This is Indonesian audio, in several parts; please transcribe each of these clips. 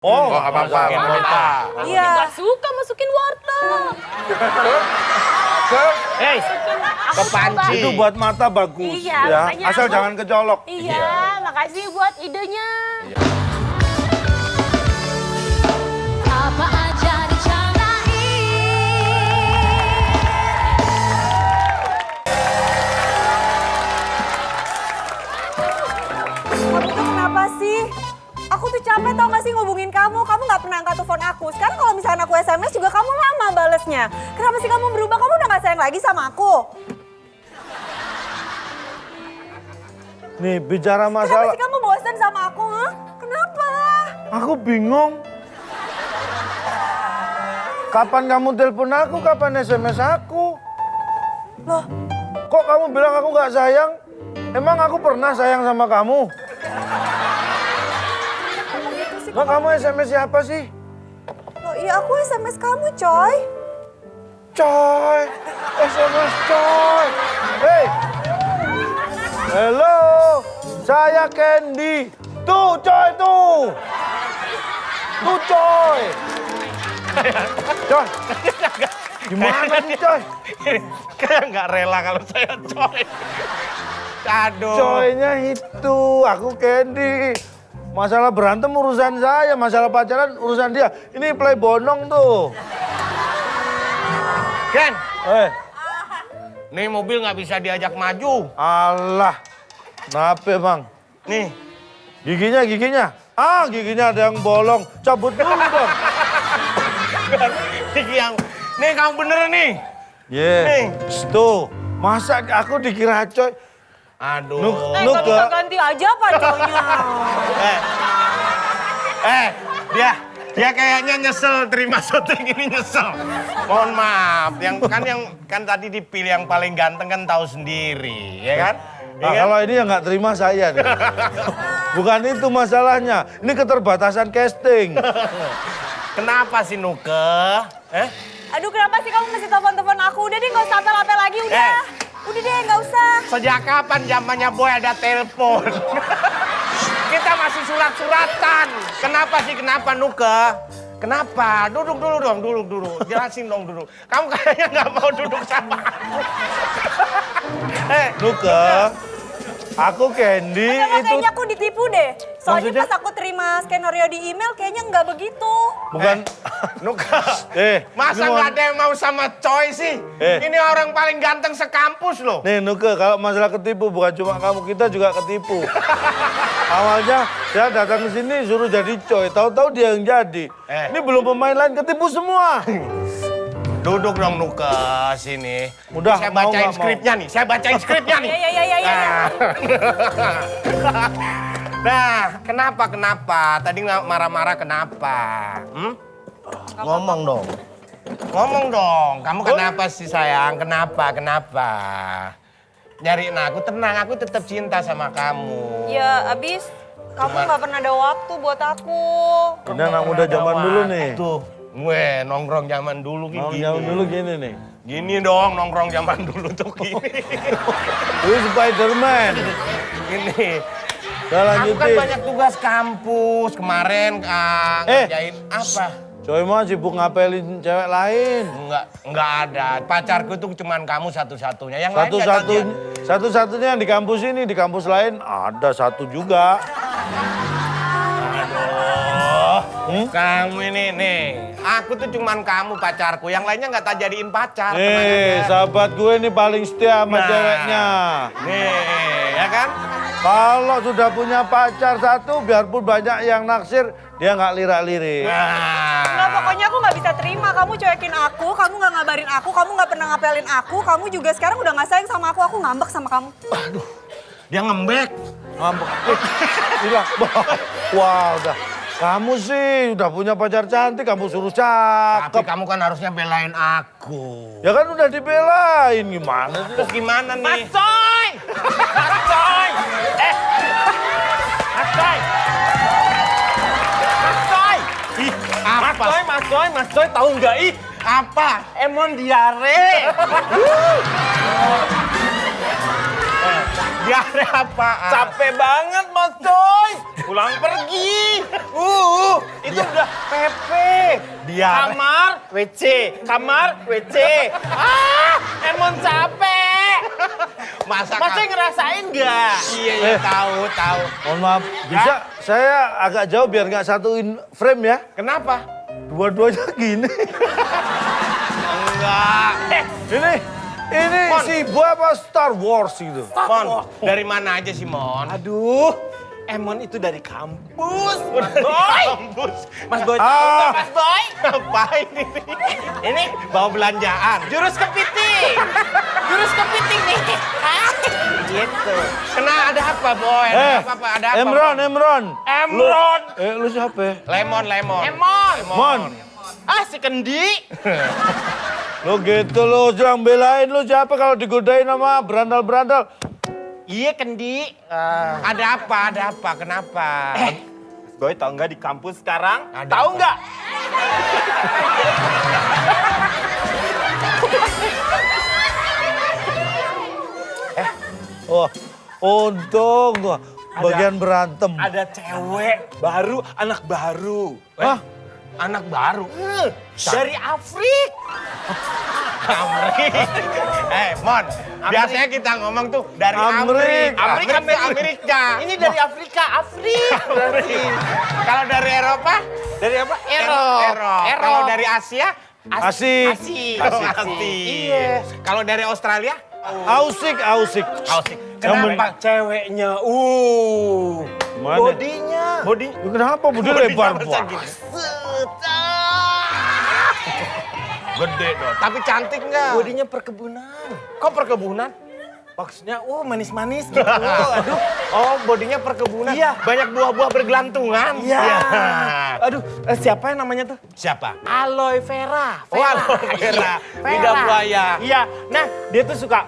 Oh, nggak apa-apa. Iya. Gak suka masukin wortel. Hei, ke panci. Itu buat mata bagus. Iya, ya. makanya Asal aku- jangan kecolok. Iya, makasih buat idenya. Apa aja dicarain. Kamu tuh kenapa sih? Aku tuh capek tau gak sih ngubungin kamu. Kamu gak pernah angkat telepon aku. Sekarang kalau misalnya aku SMS juga kamu lama balesnya. Kenapa sih kamu berubah? Kamu udah gak sayang lagi sama aku? Nih, bicara Kenapa masalah. sih kamu bosan sama aku? Huh? Kenapa? Aku bingung. Kapan kamu telepon aku, kapan SMS aku? Loh, Kok kamu bilang aku nggak sayang? Emang aku pernah sayang sama kamu? Kok kamu SMS siapa sih? loh iya aku SMS kamu coy. Coy, SMS coy. Hei, hello, saya Candy. Tuh coy tuh. Tuh coy. Coy, gimana sih coy? Kayak nggak rela kalau saya coy. Aduh. Coynya itu, aku Candy. Masalah berantem urusan saya, masalah pacaran urusan dia. Ini play bonong tuh. Ken, Eh, nih mobil nggak bisa diajak maju. alah. Kenapa bang? Nih, Giginya. Ah, giginya ada yang bolong. Cabut dulu dong. gigi yang, nih kamu bener nih. Nih. Tuh. Masa aku dikira coy? Aduh. Gak bisa ganti aja pacarnya. Dia kayaknya nyesel terima syuting ini nyesel. Mohon maaf, yang kan tadi dipilih yang paling ganteng kan tahu sendiri, ya kan? Nah, kalau ini yang nggak terima saya nih. Bukan itu masalahnya. Ini keterbatasan casting. Kenapa sih Nuke? Aduh kenapa sih kamu mesti telepon-telepon aku? Udah deh gak usah apel-apel lagi udah. Udah deh gak usah. Sejak kapan zamannya boy ada telepon? Kita masih surat-suratan. Kenapa sih, kenapa Nuke? Kenapa? Duduk dulu dong, duduk. Jelasin dong duduk. Kamu kayaknya nggak mau duduk sama aku. Nuke, aku Candy Enggak, itu kayaknya aku ditipu deh. Soalnya Maksudnya? pas aku terima skenario di email kayaknya nggak begitu. bukan. Nuke, masa ini nggak ada yang mau sama Coy sih? Ini orang paling ganteng sekampus loh. Nih Nuke, kalau masalah ketipu bukan cuma kamu, kita juga ketipu. Awalnya saya datang ke sini suruh jadi coy, tahu-tahu dia yang jadi. Ini belum pemain lain ketipu semua. Duduk dong Nuke, sini. Udah, Saya mau bacain nggak mau? skripnya nih, saya bacain skripnya nih. Iya. Nah, kenapa? Tadi marah-marah kenapa? Ngomong dong. Kamu kenapa sih sayang? Kenapa? Nyariin aku, tenang. Aku tetap cinta sama kamu. Ya abis kamu nggak pernah ada waktu buat aku. Ini anak muda zaman dulu nih. Tuh, gue nongkrong zaman dulu kayak gini. Zaman dulu gini nih. Gini dong, nongkrong zaman dulu tuh gini. Lu Spiderman. Gini. Udah Aku kan lanjutin. banyak tugas kampus kemarin, ngerjain apa? Coy mah sibuk ngapelin cewek lain. Enggak ada. Pacarku tuh cuman kamu satu-satunya. Yang lain nggak tahu dia. Satu-satunya yang di kampus ini, di kampus lain ada satu juga. Kamu ini nih. Aku tuh cuman kamu pacarku. Yang lainnya nggak tak jadiin pacar. tenang Nih, aja. sahabat gue ini paling setia sama Nah. ceweknya. Nih, ya kan? Kalau sudah punya pacar satu, biarpun banyak yang naksir, dia nggak lirak-lirik. Nah. Nggak, pokoknya aku nggak bisa terima. Kamu cuekin aku, kamu nggak ngabarin aku, kamu nggak pernah ngapelin aku, kamu juga sekarang udah nggak sayang sama aku ngambek sama kamu. Dia ngembek. Ngambek. Hilang. Wah, udah. Kamu sih udah punya pacar cantik, kamu suruh Tapi cakep. kamu kan harusnya belain aku. Ya kan udah dibelain, gimana sih? Terus gimana nih? Mas Coy! Mas Coy! Ih, apa? Mas Coy tahu nggak ih? Apa? Emon diare. Diare apaan? Capek banget Mas Coy. Pulang pergi. Itu udah PP. Dia. Kamar, WC. Kamar, WC. Emon capek. Masa Masih ngerasain nggak? Iya, tahu. Mohon maaf, bisa saya agak jauh biar nggak satuin frame ya? Kenapa? Dua-duanya gini. Enggak. Ini Mon. si Boy apa Star Wars gitu? Mon, dari mana aja sih, Mon? Aduh, Emon itu dari kampus. Mas Boy. Kampus. Mas Boy tahu nggak, Mas Boy? Ngapain ini? Ini bawa belanjaan. Jurus kepiting. Jurus kepiting nih. Gitu. Kena ada apa, Boy? Ada apa? Ada apa? Emron. Emron. Lu siapa? Lemon. Emon. Mon. Si Kendi. Lo gitu lo, jangan belain lu siapa kalau digodain sama berandal-berandal. Iya Kendi. Ada apa? Kenapa? Mas Boy tahu nggak di kampus sekarang? Ada Tahu apa? nggak? Wah, untung gua bagian berantem. Ada cewek baru, anak baru. Hah? Anak baru. Dari Afrik. Amrik. Mon, biasanya kita ngomong tuh dari Amrik. Amrik itu Amerika. Ini dari Afrika, Afrik. Kalau dari Eropa? Dari apa? Erop. Kalau dari Asia? Asik. Asik. Iya. Kalau dari Australia? Ausik. Ausik. Kenapa ceweknya? Mana? Bodinya. Lu kenapa budi lebar masa banget? gitu? Gede dong. Tapi cantik nggak? Bodinya perkebunan. Kok perkebunan? Maksudnya, manis-manis gitu. Aduh, Oh, bodinya perkebunan. Iya. Banyak buah-buah bergelantungan. iya. Aduh, siapa yang namanya tuh? Siapa? Aloe vera. Oh, aloe vera. Lidah buaya. Iya. Nah, dia tuh suka,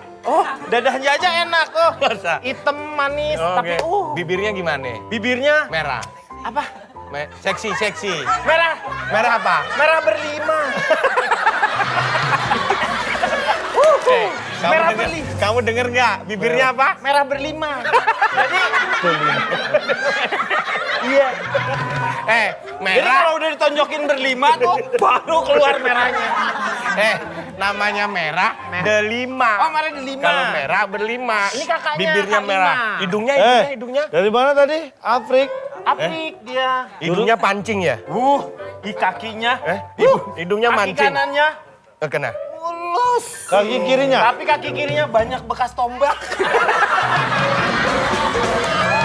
dadahnya aja enak. Masa? Hitam manis, tapi Bibirnya gimana? bibirnya Merah. apa? Seksi. Merah. Merah apa? Merah berlima. Merah Kamu denger nggak? Bibirnya apa? Merah berlima. Jadi iya. Jadi Merah. kalau udah ditonjokin berlima tuh baru keluar merahnya. Namanya merah delima. Oh, merah delima. Kalau merah berlima. Ini kakaknya, Bibirnya Kak merah. Lima. Hidungnya. Dari mana tadi? Afrik. Aprik dia. Hidungnya pancing ya? Di kakinya. Hidungnya Kaki mancing. kanannya Kena. mulus. Kaki kirinya. Tapi kaki kirinya banyak bekas tombak.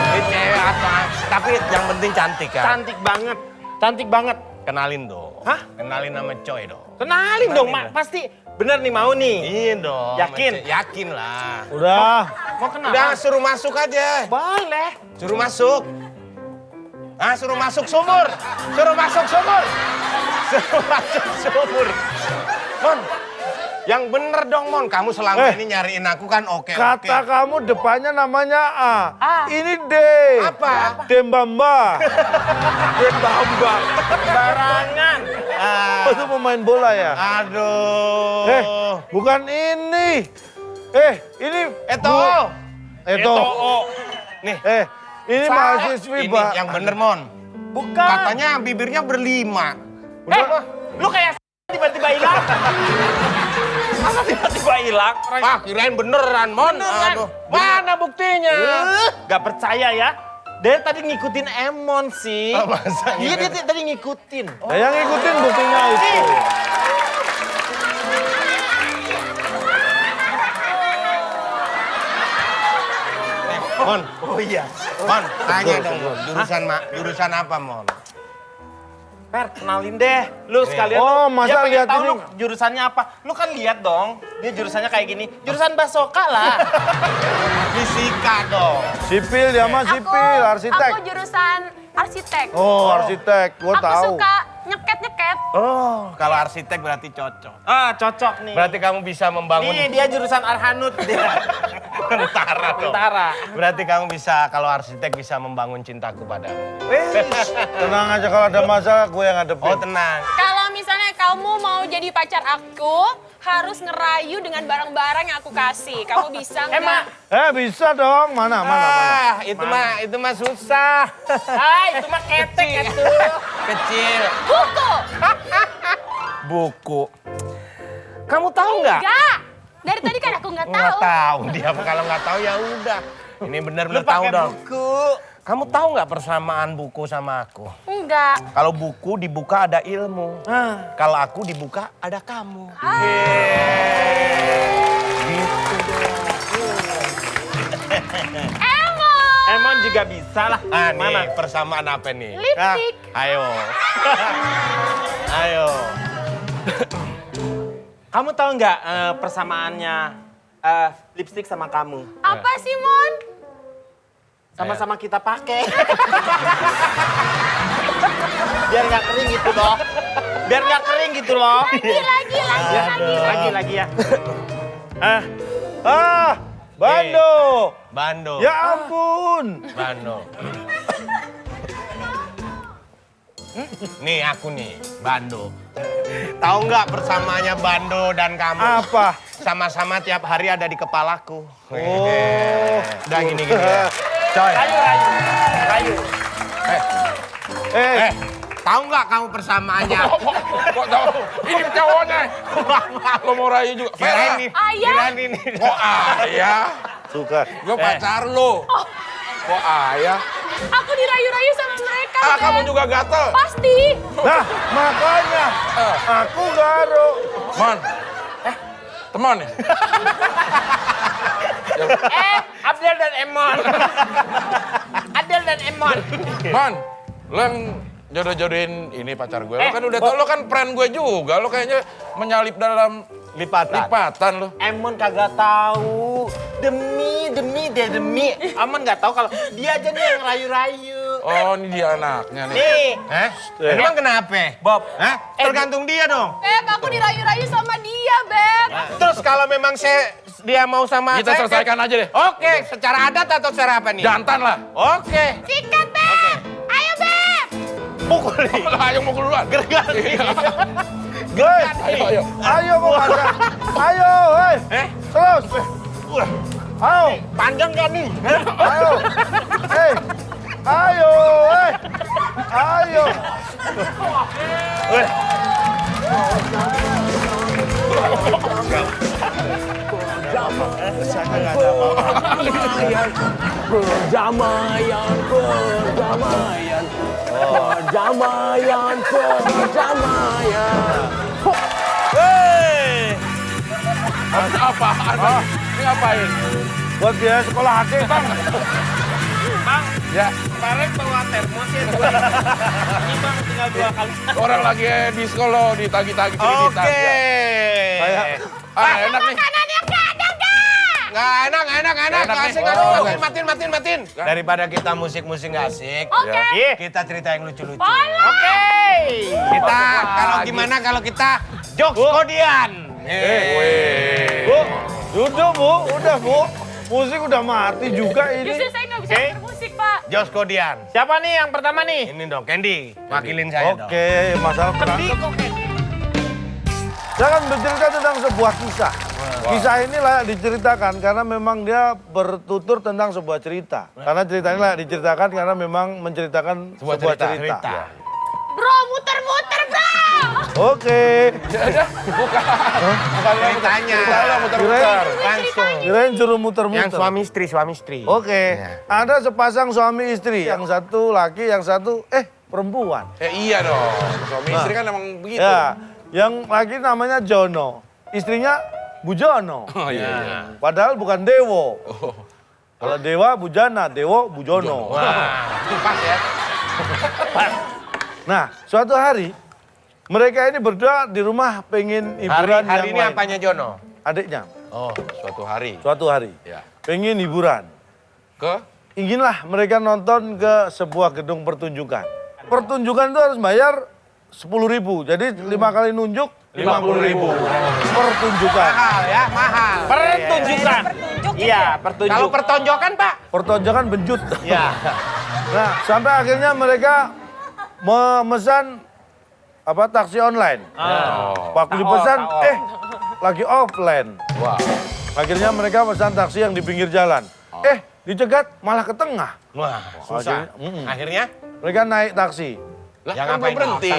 Ini cewek apa? Tapi yang penting cantik kan? Cantik banget. Cantik banget. Kenalin dong. Hah? Kenalin sama Coy dong. Kenalin dong, Mak. Pasti bener nih mau nih. Iya dong. Yakin? Yakin lah. Udah. Mau kenal? Udah suruh masuk aja. Boleh. Suruh masuk. Suruh masuk sumur. Suruh masuk sumur. Suruh masuk sumur. Mon, yang bener dong Mon. Kamu selama ini nyariin aku kan oke. Kata kamu depannya namanya A. Ini D. Apa? Dembamba. Dembamba. Barangan. Itu pemain bola ya? Aduh. Bukan ini. Ini Eto'o. Eto'o. Nih. Ini mahasiswi, Ini Pak. yang bener Mon. Bukan. Katanya bibirnya berlima. Lu kayak tiba-tiba hilang. Masa tiba-tiba hilang? Kirain beneran Mon. Beneran. Aduh. Mana buktinya? Gak percaya ya. Dia tadi ngikutin Emon sih. Masa Iya, gitu? dia tadi ngikutin. Nah, yang ngikutin buktinya itu. Mon, Oh iya. Mon, tanya dong Mon. Jurusan apa Mon? Per, kenalin deh. Lu sekalian. Oh, lu, masa dia pengen lihat tahu ini? lu jurusannya apa. Lu kan lihat dong. Dia jurusannya kayak gini. Jurusan Basoka lah. Fisika dong. Sipil, dia mah sipil, arsitek. Aku jurusan arsitek. Oh, arsitek. Gua Aku tahu. suka nyeket-nyeket. Oh, kalau arsitek berarti cocok. Cocok nih. Berarti kamu bisa membangun Nih, dia jurusan Arhanud. Dia. tentara dong. Tentara. Berarti kamu bisa, kalau arsitek bisa membangun cintaku padamu. Tenang aja kalau ada masalah gue yang ngadepin. Oh tenang. Kalau misalnya kamu mau jadi pacar aku, harus ngerayu dengan barang-barang yang aku kasih. Kamu bisa nggak? Emang, Bisa dong. Mana. Itu mah susah. itu mah ketek itu. Kecil. Buku. Buku. Kamu tahu nggak? Enggak. Dari tadi kan aku nggak tahu. Nggak tahu. Dia kalau nggak tahu ya udah. Ini benar-benar tahu dong. Buku. Kamu tahu nggak persamaan buku sama aku? Enggak. Kalau buku dibuka ada ilmu. Kalau aku dibuka ada kamu. Gitu dong. Emon juga bisa lah. Nih, persamaan apa nih? Lipstick. Ayo. Ayo. Kamu tahu nggak persamaannya lipstick sama kamu? Apa sih, Mon? Sama-sama kita pakai. Biar nggak kering gitu loh. Biar nggak kering gitu loh. Lagi ya. Bando. Bando. Ya ampun. Bando. Nih aku nih, Bando. Tahu nggak persamaannya Bando dan kamu? Apa? Sama-sama tiap hari ada di kepalaku. Oh. Udah gini ya. Coy. Rayu. Tahu nggak kamu persamaannya? Kok tahu? Ini cowoknya. Lo mau rayu juga. Vera. Kirain ini. Kok ayah? Suka. Gue pacar lo. Kok ayah? Aku dirayu-rayu sama mereka, Ah, Beb. kamu juga gatel. Pasti. Nah, makanya aku garuk. Man. Teman ya? Abdel dan Emon. Adel dan Emon. Man, lo yang jodoh-jodohin ini pacar gue. Lo kan udah tau, lo kan friend gue juga. Lo kayaknya menyalip dalam lipatan lo. Emon kagak tahu. Demi. Emon nggak tahu kalau dia aja nih yang rayu-rayu. Oh, ini dia anaknya nih. Nih. Emang kenapa? Bob. Tergantung dia dong. Beb, aku dirayu-rayu sama dia, Beb. Terus kalau memang dia mau sama Kita selesaikan aja deh. Oke, secara adat atau secara apa nih? Jantan lah. Oke. Sikat, Beb. Ayo, Beb. Pukul. Ayo mau duluan. Guys, Ayo. ayo mau makan. Ayo, hei. Terus. Ayo, Panjang gak nih? ayo. Hei. Ayo, hei. Ayo. Apaan? Ini ngapain? Buat biaya sekolah adik, Bang. Ya, Kemarin bawa termos ya. Ini Bang tinggal 2 kali. orang lagi di sekolah ditagi-tagi cerita. Ah, enak nih. Makanannya nggak ada, nggak? Nggak enak. Enak Nggak nih. asik. Aduh, matiin. Daripada kita musik-musik nggak asik, Oke. kita cerita yang lucu-lucu. Oke. Kita, kalau kita jokes kodian. Bu, duduk, Bu. Udah, Bu. Musik udah mati juga ini. Justru saya nggak bisa bermusik, Pak. Jokes kodian. Siapa nih yang pertama nih? Ini dong, Candy. Wakilin saya dong. Oke, masalah perang. Saya akan bercerita tentang sebuah kisah. Kisah ini layak diceritakan karena memang dia bertutur tentang sebuah cerita. Karena cerita ini layak diceritakan karena memang menceritakan sebuah cerita. Ya. Bro, muter-muter, bro. Oke. Bukan ceritanya. Muter-muter. Langsung. Kirain suruh muter-muter. Yang suami istri. Oke. Ada sepasang suami istri. Yang satu laki, yang satu perempuan. Iya dong. Suami istri kan emang begitu. Ya. Yang laki namanya Jono. Istrinya Bujono. Oh iya. Padahal bukan Dewo. Kalau Dewa Bujana, Dewo Bujono. Wah, pas ya. Nah, suatu hari mereka ini berdua di rumah pengen hiburan Hari yang ini lain. apanya Jono? Adiknya. Oh, suatu hari. Suatu hari. Ya. Pengen hiburan. Ke? Inginlah mereka nonton ke sebuah gedung pertunjukan. Pertunjukan itu harus bayar 10.000. Jadi 5 kali nunjuk 50.000. Pertunjukan. Mahal ya, mahal. Pertunjukan. Iya, pertunjukan. Kalau pertonjokan, Pak? Pertunjukan benjut. Ya. Nah, sampai akhirnya mereka memesan taksi online. Oh. Waktu dipesan, lagi offline. Wah. Akhirnya mereka pesan taksi yang di pinggir jalan. Dicegat malah ke tengah. Wah, susah. Akhirnya? Mereka naik taksi. Lah Yang kan belum ngapain? berhenti.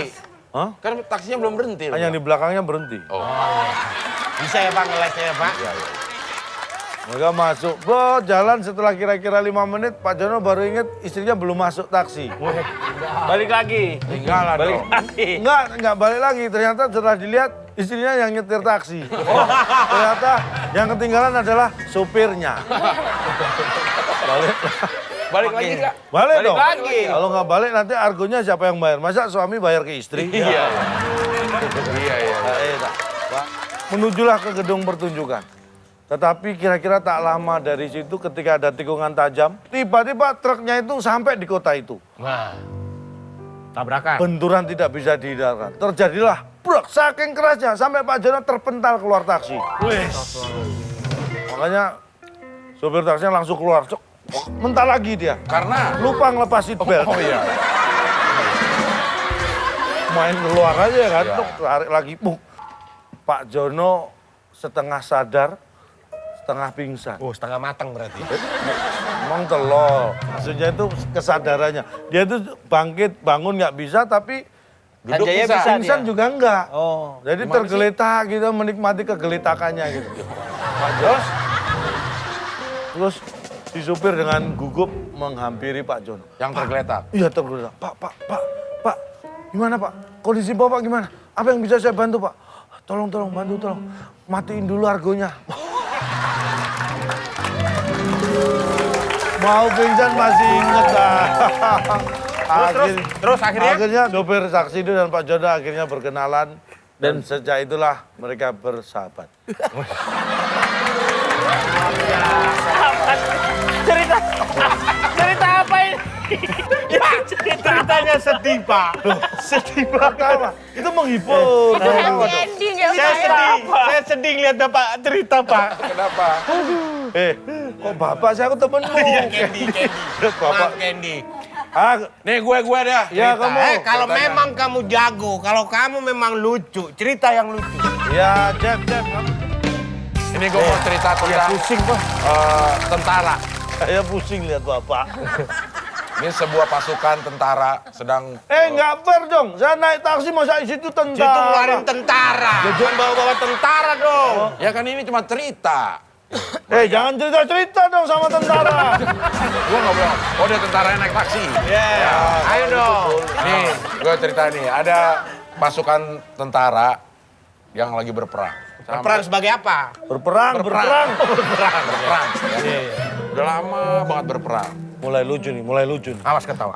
Hah? Kan taksinya belum berhenti. Yang di belakangnya berhenti. Oh. Bisa ya Pak ngelesnya ya Pak? Mereka masuk, jalan setelah kira-kira 5 menit, Pak Jono baru inget istrinya belum masuk taksi. Balik lagi. Tinggalan Balik dong. lagi. Enggak balik lagi. Ternyata setelah dilihat istrinya yang nyetir taksi. Ternyata yang ketinggalan adalah sopirnya. Balik lagi nggak? Balik dong. lagi. Kalau nggak balik nanti argonya siapa yang bayar? Masa suami bayar ke istri? Iya. Iya. Menujulah ke gedung pertunjukan. Tetapi kira-kira tak lama dari situ ketika ada tikungan tajam, tiba-tiba truknya itu sampai di kota itu. Wah, tabrakan. Benturan tidak bisa dihindarkan. Terjadilah brok saking kerasnya sampai Pak Jono terpental keluar taksi. Makanya sopir taksinya langsung keluar. Cok, mental lagi dia. Karena Lupa ngelepas seatbelt. oh iya. Main keluar aja kan, tuk, tarik lagi. Pak Jono setengah sadar, setengah pingsan. Oh, setengah matang berarti. Emang telur. Maksudnya itu kesadarannya. Dia itu bangkit, bangun nggak bisa, tapi Duduk Sanjaya bisa. bisa pingsan dia. juga enggak. Oh. Jadi Gimana tergeletak gitu, menikmati kegeletakannya gitu. Terus si supir dengan gugup menghampiri Pak Jono. Yang tergeletak. Iya tergeletak. Pak, gimana Pak? Kondisi Bapak gimana? Apa yang bisa saya bantu Pak? Tolong, bantu, tolong. Matiin dulu argonya. Mau pingsan masih inget dah. Terus akhirnya? Akhirnya sopir taksi itu dan Pak Jono akhirnya berkenalan. Dan sejak itulah mereka bersahabat. Cerita apa ini? Ceritanya sedih Pak. Sedih Apa? Itu menghibur. Itu happy ending ya. Saya sedih lihat Bapak cerita Pak. Kenapa? Kok bapak sih aku temenmu? Candy. Bapak. Candy. Nih gue dah. Ya cerita. kamu. Kalau Ceritanya. memang kamu jago, kalau kamu memang lucu, cerita yang lucu. Ya, Jeb. Kamu. Ini gue mau cerita tentang Pusing Pak. tentara. Saya pusing lihat bapak. Ini sebuah pasukan tentara sedang Nggak fair dong. Saya naik taksi masa di situ tentara. Situ ngeluarin tentara. Jangan bawa-bawa tentara dong. ya kan ini cuma cerita. Jangan cerita-cerita dong sama tentara. Gue nggak bilang, oh dia tentara yang naik taksi. Ayo dong. Nih, gue cerita nih, ada pasukan tentara yang lagi berperang. Sama- Berperang sebagai apa? Berperang. Berperang. Ya. Udah lama banget berperang. Mulai lucu nih. Awas ketawa.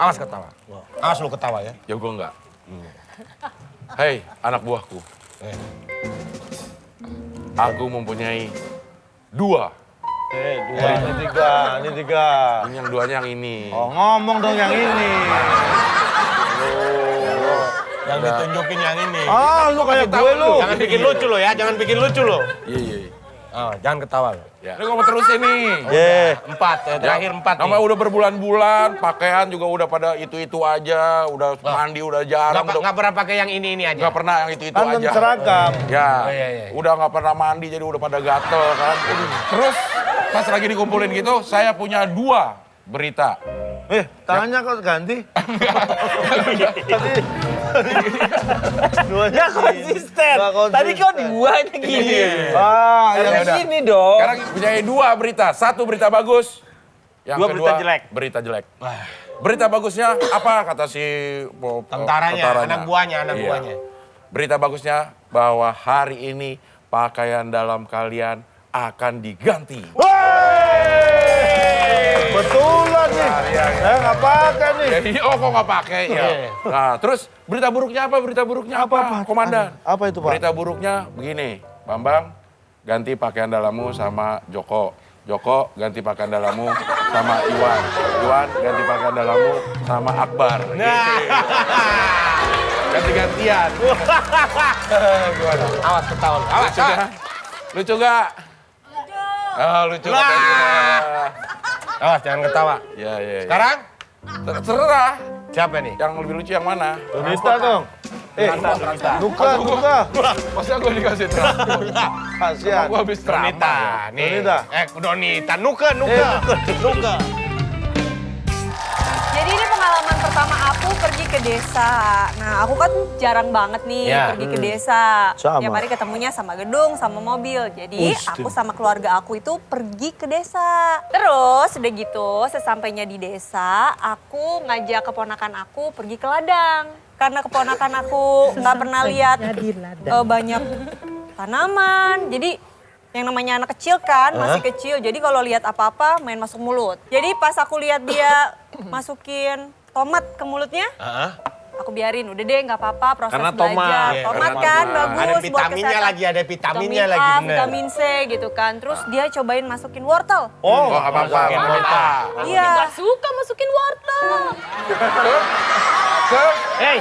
Awas lu ketawa ya. Ya gue enggak. Hei, anak buahku. Aku mempunyai dua. Ini tiga. Ini yang duanya yang ini. Oh, ngomong dong yang ini. Yang ditunjukin yang ini. Lu kayak gue lu. Jangan bikin lucu lo ya, jangan bikin lucu lo. Iya. Jangan ketawa lo. Ya. Ini gue mau terusin nih. Empat, terakhir empat nih. Namanya udah berbulan-bulan, pakaian juga udah pada itu-itu aja, udah mandi udah jarang, Nggak pernah pakai yang ini aja. nggak pernah yang itu-itu Kan aja. seragam. Ya, iya. udah nggak pernah mandi jadi udah pada gatel kan. Terus pas lagi dikumpulin gitu, saya punya dua berita. Tangannya kok ganti? Nggak konsisten. Tadi kau dua ini gini. Ya Yang udah. ini dong. Sekarang punya dua berita, satu berita bagus, yang Dua kedua berita jelek. Berita bagusnya apa kata si Tentaranya, anak buahnya. Iya. Berita bagusnya bahwa hari ini pakaian dalam kalian akan diganti. Betulan nih. Saya nggak pakai nih. Jadi, kok nggak pakai ya? Nah, terus berita buruknya apa? Berita buruknya apa? Komandan. Apa itu, Pak? Berita buruknya begini, Bambang ganti pakaian dalammu sama Joko. Joko ganti pakaian dalammu sama Iwan. Iwan ganti pakaian dalammu sama Akbar. Ganti-gantian. Gimana? Awas ketawa. Awas. Lucu gak? Lucu gak? Lucu. Awas jangan ketawa. Ya. Sekarang Terserah. Siapa nih? Yang lebih lucu yang mana? Donita dong. Nuka. Masa gue dikasih terampon? Kasihan. Gue habis terampon. Donita, nih. Donita. Donita. Nuka. Jadi ini pengalaman pertama aku pergi ke desa. Nah, aku kan jarang banget nih Ya. pergi ke desa. Sama. Tiap hari ketemunya sama gedung, sama mobil. Jadi aku sama keluarga aku itu pergi ke desa. Terus udah gitu, sesampainya di desa, aku ngajak keponakan aku pergi ke ladang. Karena keponakan aku nggak pernah lihat banyak tanaman. Jadi yang namanya anak kecil kan, masih kecil. Jadi kalau lihat apa-apa main masuk mulut. Jadi pas aku lihat dia masukin tomat ke mulutnya, aku biarin. Udah deh nggak apa-apa, proses Karena belajar. tomat. Iya, Tomat karena kan tomat. bagus Ada buat vitaminnya kesehatan. lagi, ada vitaminnya Vitamin lagi, A, bener. vitamin C gitu kan. Terus dia cobain masukin wortel. Oh, apa-apa. Iya. Gak suka masukin wortel. Hei,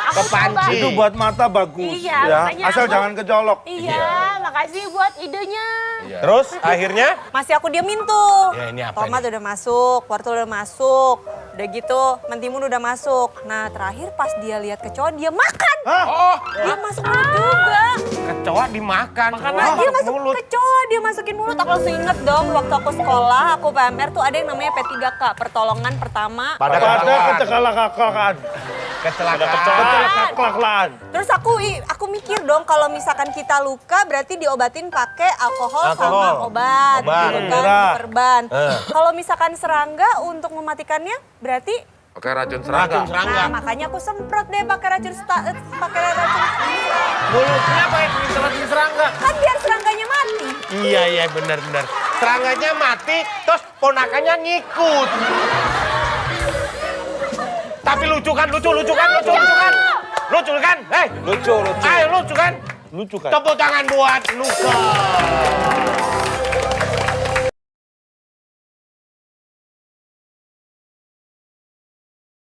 kepanci. Itu buat mata bagus. Iya, ya. makanya Asal aku- jangan kecolok. Iya, makasih buat idenya. Terus akhirnya? Masih aku diemin tuh. Ya, ini apa Tomat udah masuk, wortel udah masuk. Udah gitu, mentimun udah masuk. Nah terakhir pas dia lihat kecoa, dia makan. Oh, Dia masuk mulut juga. Kecoa dimakan. Nah, dia masuk kecoa, dia masukin mulut. Aku langsung inget dong waktu aku sekolah, aku PMR tuh ada yang namanya P3K, pertolongan pertama. Pada Pada kecelakaan. Kecelakaan. Terus aku mikir dong kalau misalkan kita luka berarti diobatin pakai alkohol sama obat, Obat. gitu kan, Merah. perban. Kalau misalkan serangga untuk mematikannya berarti pakai racun serangga. nah, makanya aku semprot deh pakai racun Mulutnya pakai racun serangga. kan biar serangganya mati. Iya, benar. Serangganya mati, terus ponakannya ngikut. Tapi lucu kan? Lucu kan? Hei, Lucu. ayo lucu kan? Lucu kan? Tepuk tangan buat Nuka.